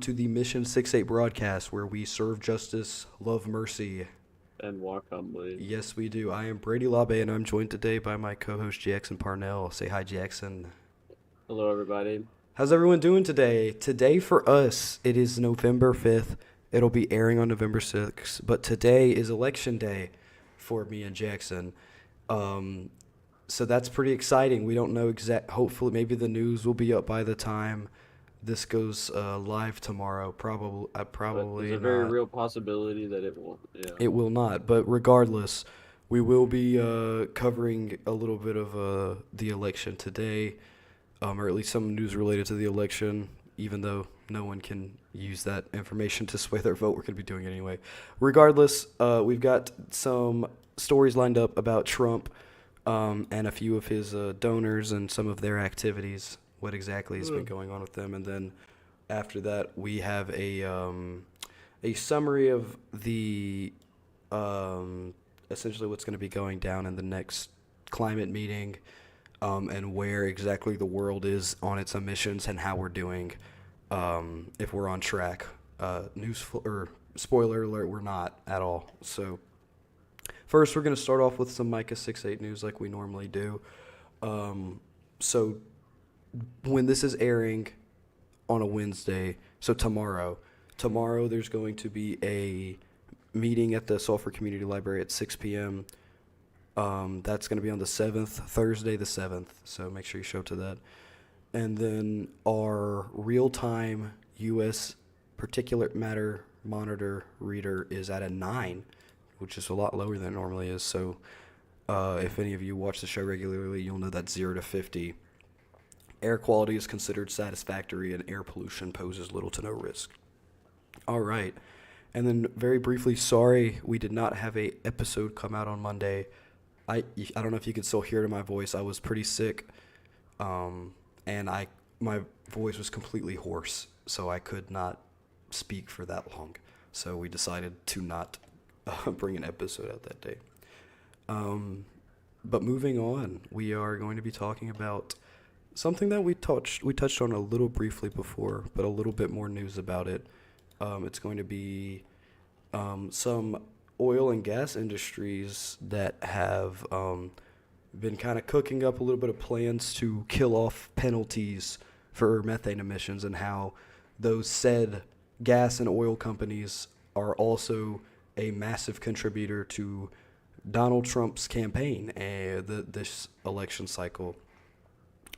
to the Mission 68 broadcast where we serve justice, love mercy. And walk humbly. Yes, we do. I am Brady Labe, and I'm joined today by my co-host Jackson Parnell. Say hi, Jackson. Hello, everybody. How's everyone doing today? Today for us, it is November 5th. It'll be airing on November 6th, but today is election day for me and Jackson. Um, so that's pretty exciting. We don't know hopefully, maybe the news will be up by the time this goes live tomorrow. But there's Probably a very not. real possibility that it won't. Yeah. It will not, but regardless, we will be covering a little bit of the election today, or at least some news related to the election, even though no one can use that information to sway their vote. We're going to be doing it anyway. Regardless, we've got some stories lined up about Trump and a few of his donors and some of their activities, what exactly has been going on with them. And then after that, we have a summary of the essentially what's going to be going down in the next climate meeting, and where exactly the world is on its emissions and how we're doing, if we're on track. Or spoiler alert, we're not at all. So first, we're going to start off with some Micah 6.8 news like we normally do. So when this is airing on a Wednesday, so tomorrow there's going to be a meeting at the Sulphur Community Library at 6 p.m. That's going to be on the 7th, Thursday the 7th, so make sure you show up to that. And then our real-time U.S. particulate matter monitor reader is at a 9, which is a lot lower than it normally is. So if any of you watch the show regularly, you'll know that's 0 to 50. Air quality is considered satisfactory, and air pollution poses little to no risk. All right. And then very briefly, sorry we did not have a episode come out on Monday. I don't know if you can still hear it in my voice. I was pretty sick, and my voice was completely hoarse, so I could not speak for that long. So we decided to not bring an episode out that day. But moving on, we are going to be talking about something that we touched on a little briefly before, but a little bit more news about it. It's going to be some oil and gas industries that have been kind of cooking up a little bit of plans to kill off penalties for methane emissions, and how those said gas and oil companies are also a massive contributor to Donald Trump's campaign and this election cycle.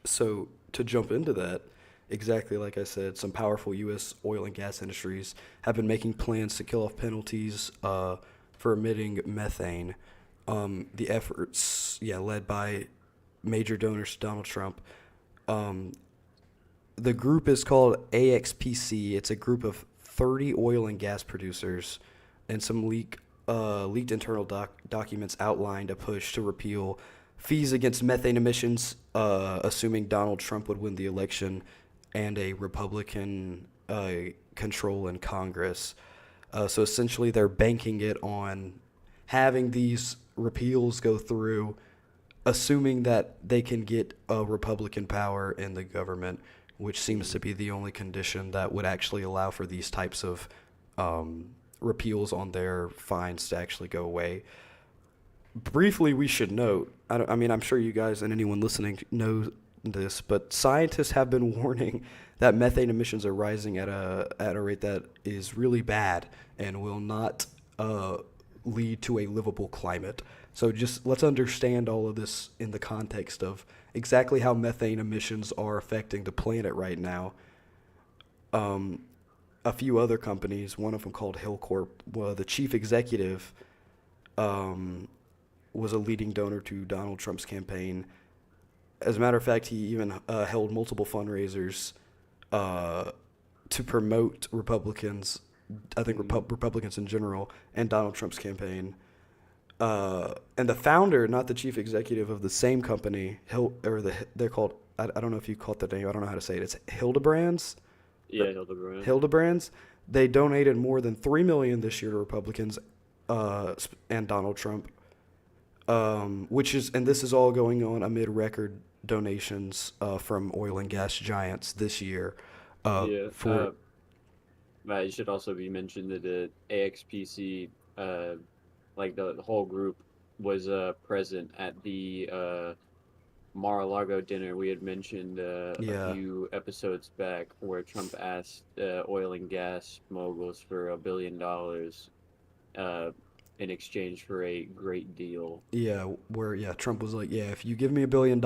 So to jump into that, exactly like I said, some powerful U.S. oil and gas industries have been making plans to kill off penalties for emitting methane. The efforts, led by major donors to Donald Trump. The group is called AXPC. It's a group of 30 oil and gas producers, and some leaked internal documents outlined a push to repeal fees against methane emissions, assuming Donald Trump would win the election and a Republican control in Congress. So essentially, they're banking it on having these repeals go through, assuming that they can get a Republican power in the government, which seems to be the only condition that would actually allow for these types of repeals on their fines to actually go away. Briefly, we should note, I mean, I'm sure you guys and anyone listening know this, but scientists have been warning that methane emissions are rising at a rate that is really bad and will not lead to a livable climate. So just let's understand all of this in the context of exactly how methane emissions are affecting the planet right now. A few other companies, one of them called Hillcorp, the chief executive was a leading donor to Donald Trump's campaign. As a matter of fact, he even held multiple fundraisers to promote Republicans, I think Republicans in general, and Donald Trump's campaign. And the founder, not the chief executive of the same company, they're called, I don't know if you caught the name, I don't know how to say it. It's Hildebrands? Yeah, Hildebrand. Hildebrands. They donated more than $3 million this year to Republicans and Donald Trump, and this is all going on amid record donations from oil and gas giants this year. Yeah. For It should also be mentioned that the AXPC, like the whole group, was present at the Mar-a-Lago dinner we had mentioned a Yeah, few episodes back, where Trump asked oil and gas moguls for $1 billion uh, in exchange for a great deal. yeah, where yeah, Trump was like, yeah, if you give me $1 billion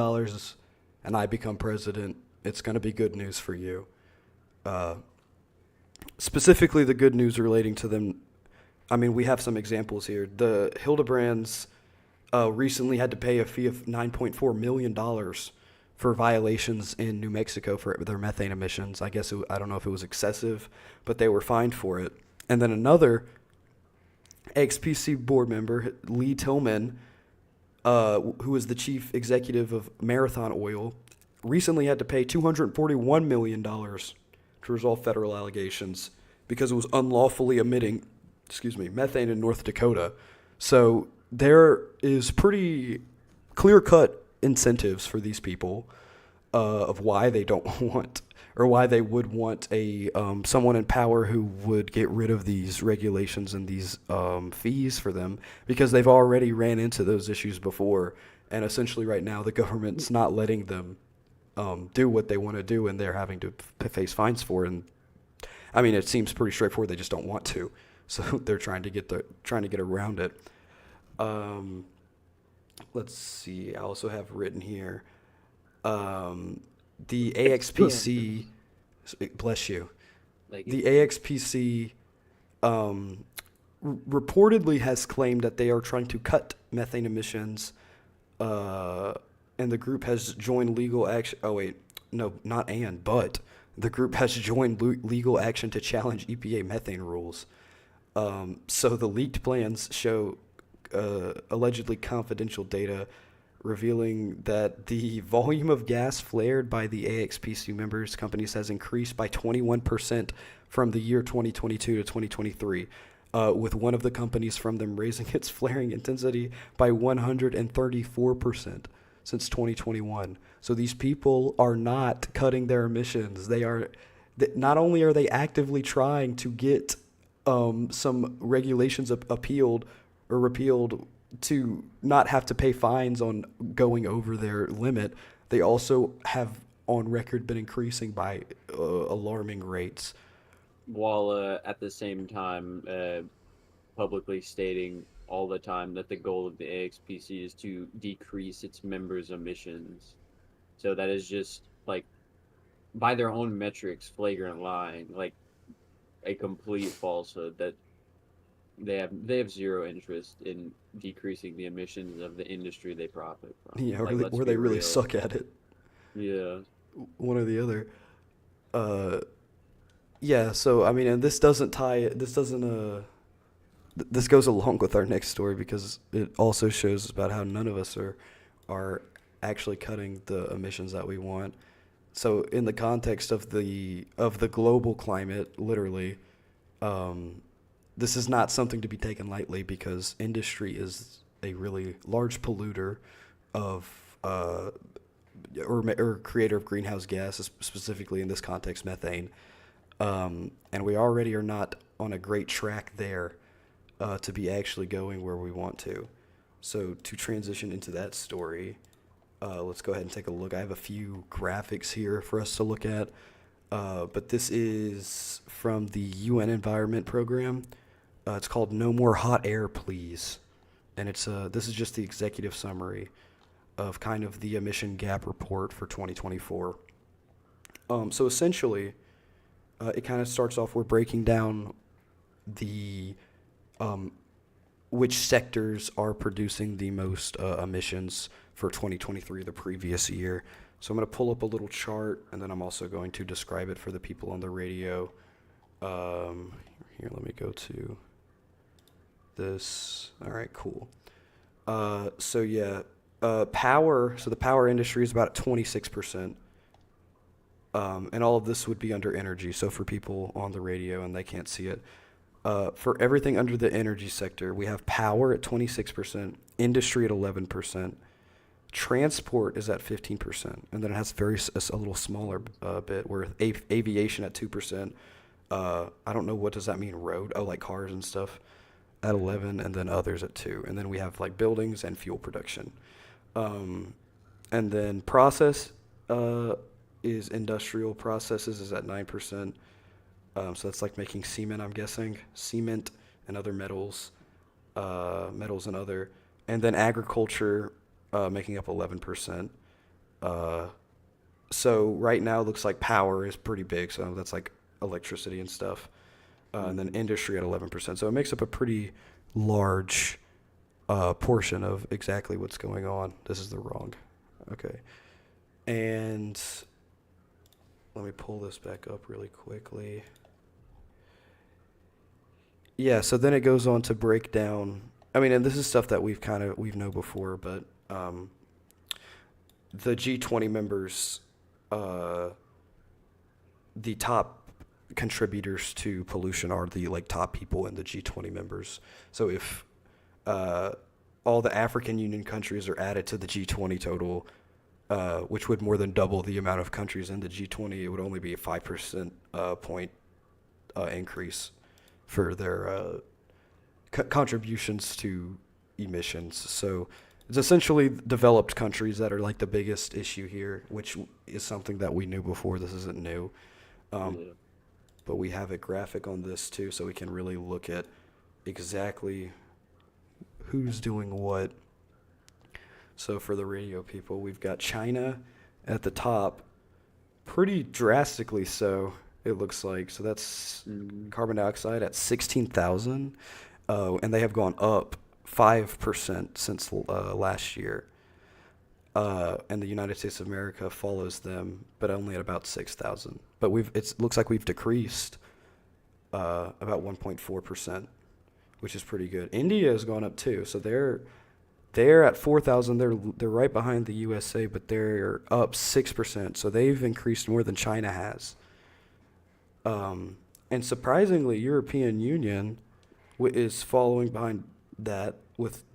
and I become president, it's gonna be good news for you. Uh, Specifically, the good news relating to them. I mean, we have some examples here. The Hildebrands recently had to pay a fee of $9.4 million for violations in New Mexico for their methane emissions. I don't know if it was excessive, but they were fined for it. And then another XPC board member, Lee Tillman, who is the chief executive of Marathon Oil, recently had to pay $241 million to resolve federal allegations because it was unlawfully emitting, methane in North Dakota. So there is pretty clear-cut incentives for these people of why they don't want or why they would want a someone in power who would get rid of these regulations and these fees for them because they've already ran into those issues before, and essentially right now the government's not letting them do what they want to do, and they're having to face fines for it. And I mean, it seems pretty straightforward. They just don't want to, so they're trying to get around it. Um, let's see. I also have written here the AXPC. Bless you. Like, The AXPC reportedly has claimed that they are trying to cut methane emissions, and the group has joined legal action. Oh wait, no, not and, but the group has joined legal action to challenge EPA methane rules. So the leaked plans show allegedly confidential data revealing that the volume of gas flared by the AXPC members companies has increased by 21% from the year 2022 to 2023, with one of the companies from them raising its flaring intensity by 134% since 2021. So these people are not cutting their emissions. Not only are they actively trying to get some regulations appealed or repealed to not have to pay fines on going over their limit, they also have on record been increasing by alarming rates. while at the same time publicly stating all the time that the goal of the AXPC is to decrease its members' emissions. So that is just like, by their own metrics, flagrant lying, like a complete falsehood that they have zero interest in decreasing the emissions of the industry they profit from. Yeah, Like, let's or be they really real. suck at it. Yeah. One or the other. Uh, yeah. So I mean, and this doesn't tie. This doesn't. This goes along with our next story because it also shows about how none of us are actually cutting the emissions that we want. So in the context of the global climate, literally, this is not something to be taken lightly because industry is a really large polluter of or creator of greenhouse gases, specifically in this context, methane. And we already are not on a great track there to be actually going where we want to. So to transition into that story, let's go ahead and take a look. I have a few graphics here for us to look at, but this is from the UN Environment Program. It's called "No More Hot Air, Please," and this is just the executive summary of kind of the emission gap report for 2024. So essentially, it kind of starts off. We're breaking down the which sectors are producing the most emissions for 2023, the previous year. So I'm going to pull up a little chart, and then I'm also going to describe it for the people on the radio. Here, let me go to this. All right, cool. So yeah, power. So the power industry is about 26%. And all of this would be under energy. So for people on the radio and they can't see it, for everything under the energy sector, we have power at 26%, industry at 11%, transport is at 15%, and then it has a little smaller bit where aviation at 2%, I don't know, what does that mean, road? Oh, like cars and stuff at 11, and then others at 2. And then we have like buildings and fuel production. Um, and then process is industrial processes is at 9%. So that's like making cement, I'm guessing, cement and other metals, metals and other. And then agriculture making up 11%. Uh, so right now it looks like power is pretty big. So that's like electricity and stuff. And then Mhm. industry at 11%. So it makes up a pretty large portion of exactly what's going on. This is the wrong. Okay. And let me pull this back up really quickly. Yeah, so then it goes on to break down. I mean, and this is stuff that we've know before, but the G20 members, uh, the top contributors to pollution are the like top people in the G20 members. So if uh, all the African Union countries are added to the G20 total, which would more than double the amount of countries in the G20, it would only be a 5% point increase for their contributions to emissions. So it's essentially developed countries that are like the biggest issue here, which is something that we knew before. This isn't new. Um, Yeah. but we have a graphic on this too, so we can really look at exactly who's doing what. So for the radio people, we've got China at the top, pretty drastically so, it looks like. So that's Mhm. carbon dioxide at 16,000, and they have gone up 5% since last year. And the United States of America follows them, but only at about 6,000. But it looks like we've decreased about 1.4%, which is pretty good. India has gone up too, so they're at 4,000. They're right behind the USA, but they're up 6%. So they've increased more than China has. And surprisingly, European Union is following behind that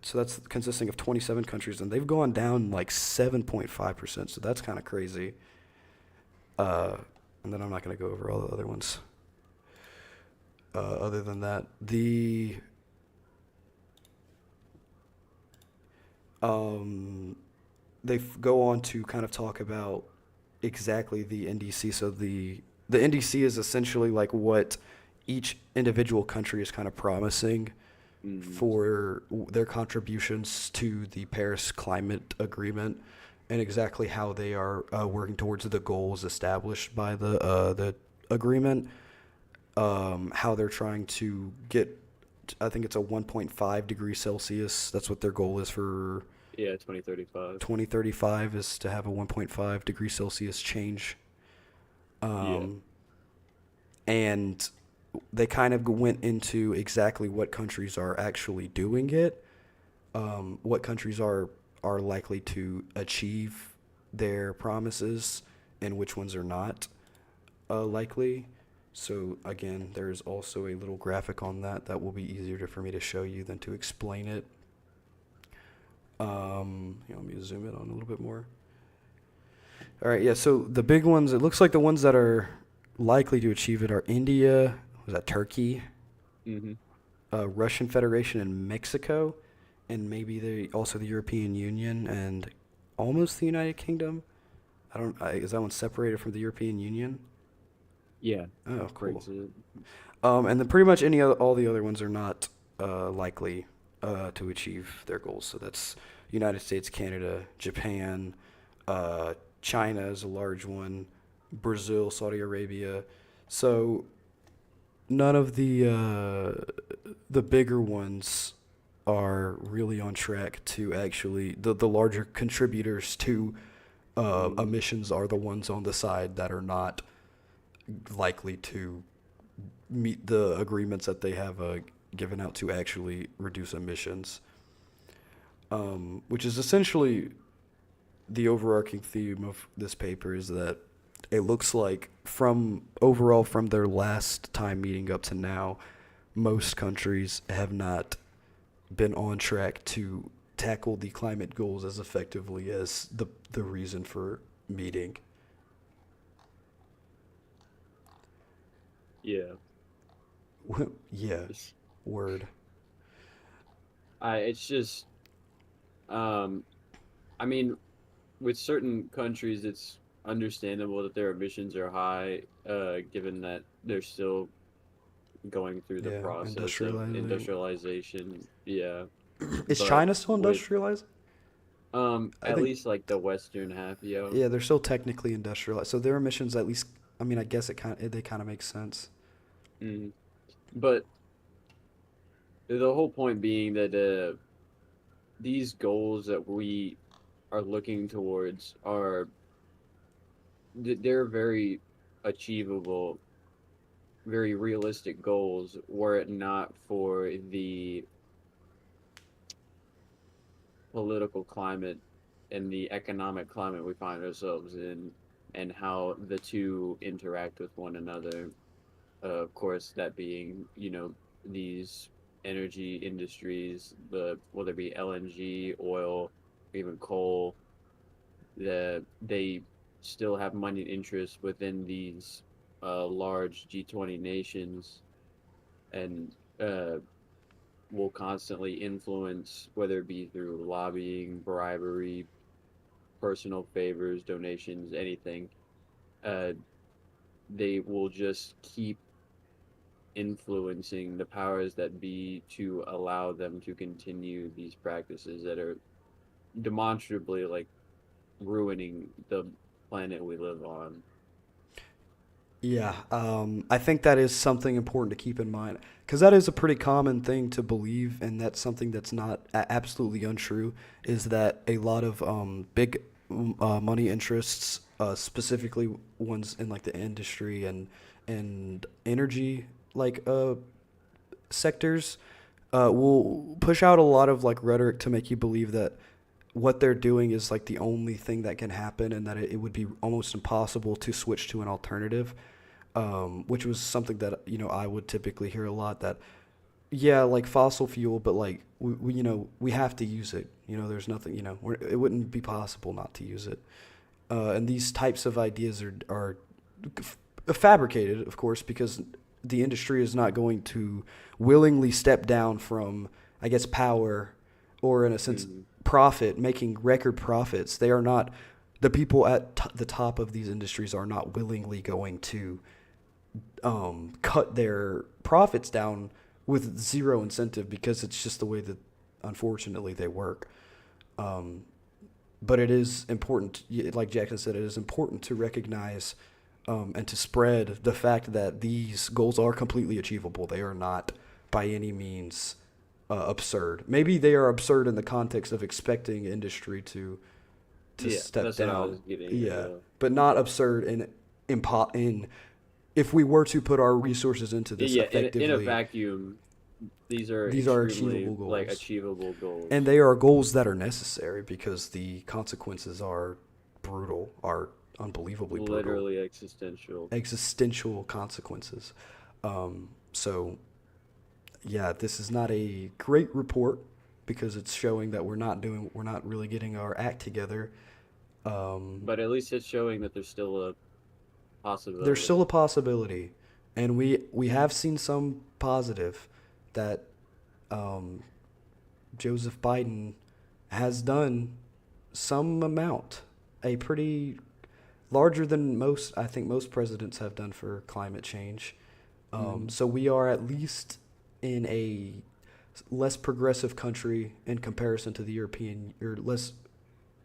so that's consisting of 27 countries, and they've gone down like 7.5%. So that's kind of crazy. Uh, and then I'm not going to go over all the other ones. Other than that, um, go on to kind of talk about exactly the NDC. So the NDC is essentially like what each individual country is kind of promising Mhm. for their contributions to the Paris Climate Agreement, and exactly how they are working towards the goals established by the agreement. How they're trying to get, I think it's a 1.5 degree Celsius. That's what their goal is for Yeah, 2035. 2035, is to have a 1.5 degree Celsius change. Yeah. Um, and they kind of went into exactly what countries are actually doing it, what countries are likely to achieve their promises, and which ones are not likely. So again, there's also a little graphic on that that will be easier for me to show you than to explain it. Let me zoom in on a little bit more. All right, yeah. So the big ones, it looks like the ones that are likely to achieve it are India, was that Turkey, Mhm. Russian Federation, and Mexico, and maybe also the European Union and almost the United Kingdom. Is that one separated from the European Union? Yeah. Oh, cool. Brexit. And then pretty much all the other ones are not likely to achieve their goals. So that's United States, Canada, Japan, uh, China is a large one, Brazil, Saudi Arabia. So none of the bigger ones are really on track to actually the larger contributors to Mhm. emissions are the ones on the side that are not likely to meet the agreements that they have given out to actually reduce emissions, which is essentially the overarching theme of this paper, is that it looks like from their last time meeting up to now, most countries have not been on track to tackle the climate goals as effectively as the reason for meeting. Yeah. Yeah, It's, word. it's just um I mean, with certain countries it's understandable that their emissions are high, given that they're still going through the Yeah, process of industrializing. industrialization. Yeah. Is But China still with industrialized? I at think, least like the western half, yo. yeah, they're still technically industrialized. So their emissions, at least, I mean, I guess they kind of make sense. Mm. But the whole point being that these goals that we are looking towards are they're very achievable, very realistic goals were it not for the political climate and the economic climate we find ourselves in, and how the two interact with one another. Of course, that being, these energy industries, whether it be LNG, oil, or even coal, they still have money interests within these large G20 nations, and will constantly influence, whether it be through lobbying, bribery, personal favors, donations, anything. Uh, they will just keep influencing the powers that be to allow them to continue these practices that are demonstrably like ruining the planet we live on. Yeah, I think that is something important to keep in mind because that is a pretty common thing to believe, and that's something that's not absolutely untrue. Is that a lot of big money interests, specifically ones in like the industry and energy like sectors, will push out a lot of like rhetoric to make you believe that what they're doing is like the only thing that can happen, and that it would be almost impossible to switch to an alternative, which was something that I would typically hear a lot. That yeah, like fossil fuel, but like we have to use it. There's nothing it wouldn't be possible not to use it. And these types of ideas are fabricated, of course, because the industry is not going to willingly step down from, I guess, power, or in a sense, Mm, profit, making record profits. They are not, the people at the top of these industries are not willingly going to cut their profits down with zero incentive, because it's just the way that, unfortunately, they work. Um, but it is important, like Jackson said, it is important to recognize and to spread the fact that these goals are completely achievable. They are not by any means absurd. Maybe they are absurd in the context of expecting industry to yeah, step that's what I down. was getting at. Yeah, Yeah. but not absurd in if we were to put our resources into this Yeah, in a effectively. vacuum, these are These are extremely achievable like goals, achievable and goals. they are goals that are necessary because the consequences are brutal, are unbelievably brutal, Literally existential. existential consequences. So yeah, this is not a great report because it's showing that we're not really getting our act together. Um, But at least it's showing that there's still a there's still a possibility. possibility, and we have seen some positive that um, Joseph Biden has done some amount, a pretty larger than most, I think most presidents have done for climate change. Mm. So we are at least in a less progressive country in comparison to the European, or less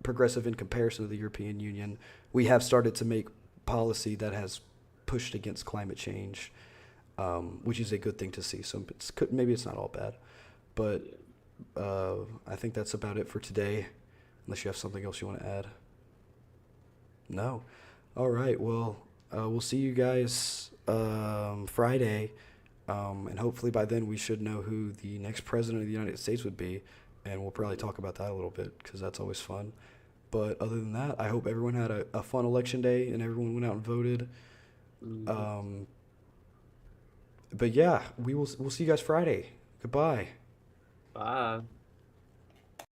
progressive in comparison to the European Union. We have started to make policy that has pushed against climate change, which is a good thing to see. So maybe it's not all bad, but Yeah. I think that's about it for today. Unless you have something else you want to add. No. All right. Well, we'll see you guys Friday, and hopefully by then we should know who the next president of the United States would be, and we'll probably talk about that a little bit because that's always fun. But other than that, I hope everyone had a fun election day and everyone went out and voted. Mm. Um, but yeah, we'll see you guys Friday. Goodbye. Bye.